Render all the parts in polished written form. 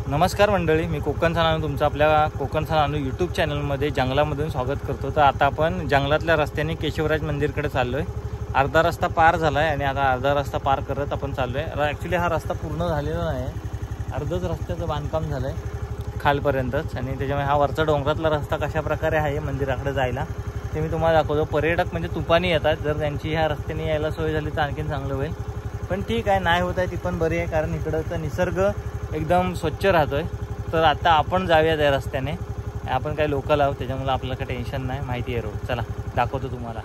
नमस्कार मंडळी, मी कोकण सनानू तुमचं आपल्या कोकण सनानू यूट्यूब चॅनलमध्ये जंगलामधून स्वागत करतो। तर आता आपण जंगलातल्या रस्त्याने केशवराज मंदिरकडे चाललो आहे। अर्धा रस्ता पार झाला आहे आणि आता अर्धा रस्ता पार करत आपण चाललो आहे। ॲक्च्युली हा रस्ता पूर्ण झालेला नाही, अर्धच रस्त्याचं बांधकाम झालं आहे खालपर्यंतच, आणि त्याच्यामुळे हा वरचा डोंगरातला रस्ता कशा प्रकारे आहे मंदिराकडे जायला ते मी तुम्हाला दाखवतो। पर्यटक म्हणजे तुपानी येतात, जर त्यांची ह्या रस्त्याने यायला सोय झाली तर आणखीन चांगलं होईल, पण ठीक आहे, नाही होत आहे ती पण बरी आहे, कारण इकडचा निसर्ग एकदम स्वच्छ राहतोय। तर आता आपण जाऊया त्या रस्त्याने, आपण काही लोकल आहोत त्याच्यामुळे आपल्याला काही टेन्शन नाही, माहिती आहे रोड। चला दाखवतो तुम्हाला।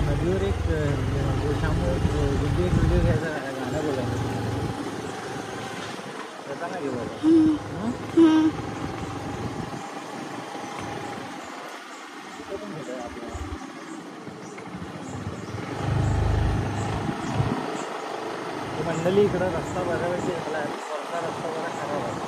नदीवर एक व्हिडिओ घ्यायचा, गाणं बोलायचं त्याचा नाही घेऊ मंडळी। इकडं रस्ता बऱ्यापैकी झाला आहे, वरचा रस्ता बरा खराब आहे।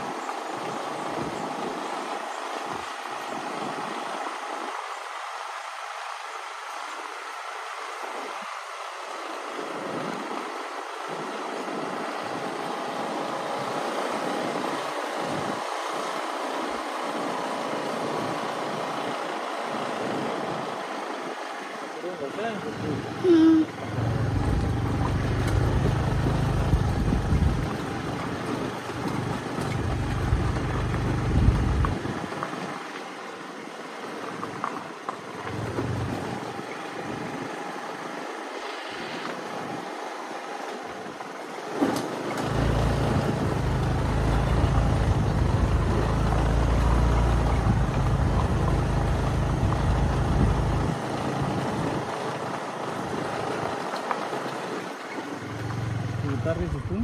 उतार रे तिथून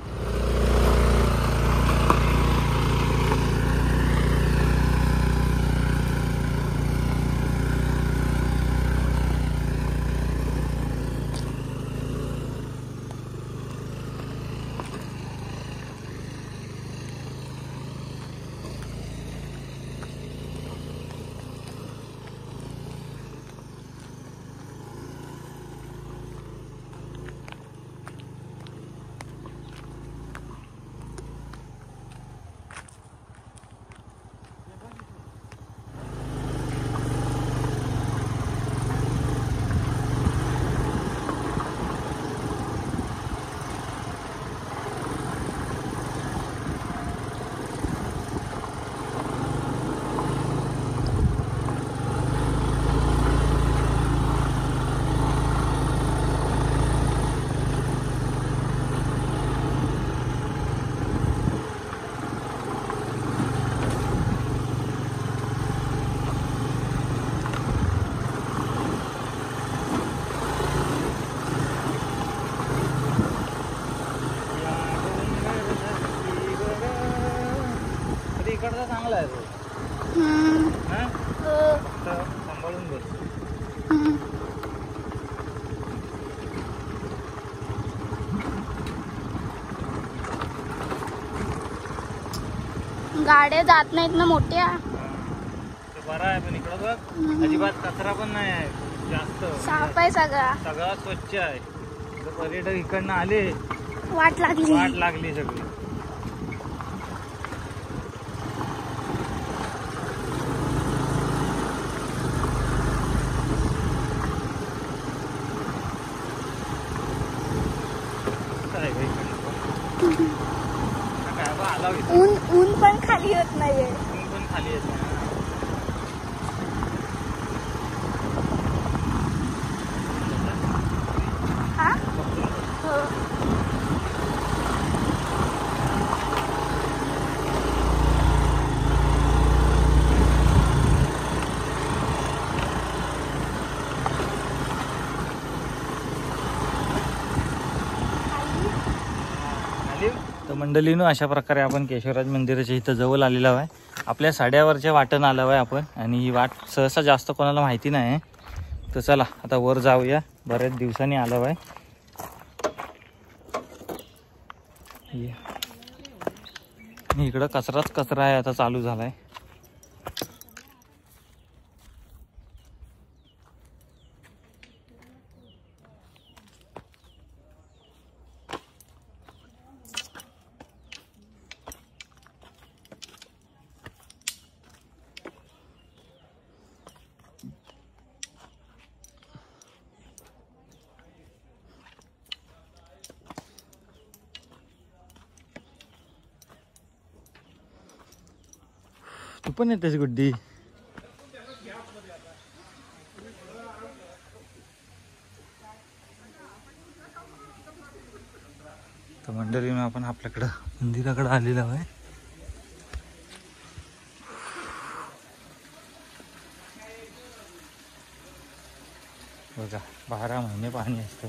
इकडचा चांगला आहे रोड, फक्त सांभाळून बस। गाड्या जात नाहीत ना मोठ्या, ते बरं आहे, पण इकडं बघ अजिबात कचरा पण नाही आहे, जास्त साफ आहे सगळा, सगळा स्वच्छ आहे। जर पर्यटक इकडनं आले वाट लागली सगळी। ऊन पण खाली होत नाहीये, ऊन पण खाली येत नाही। हा हो तर मंडळीनो, अशा प्रकारे आपण केशवराज मंदिराच्या इथं जवळ आलेलो आहे। आपल्या साड्यावरच्या वाटेनं आलो आहे आपण, आणि ही वाट सहसा जास्त कोणाला माहिती नाही। तर चला आता वर जाऊया, बऱ्याच दिवसांनी आलो आहे। इकडं कचराच कचरा आहे, आता चालू झालाय। तू पण येतेस गुड्डी. तर मंडळीनं आपण आपल्याकडं मंदिराकडे आलेलो आहे. बघा 12 महिने पाणी असतं.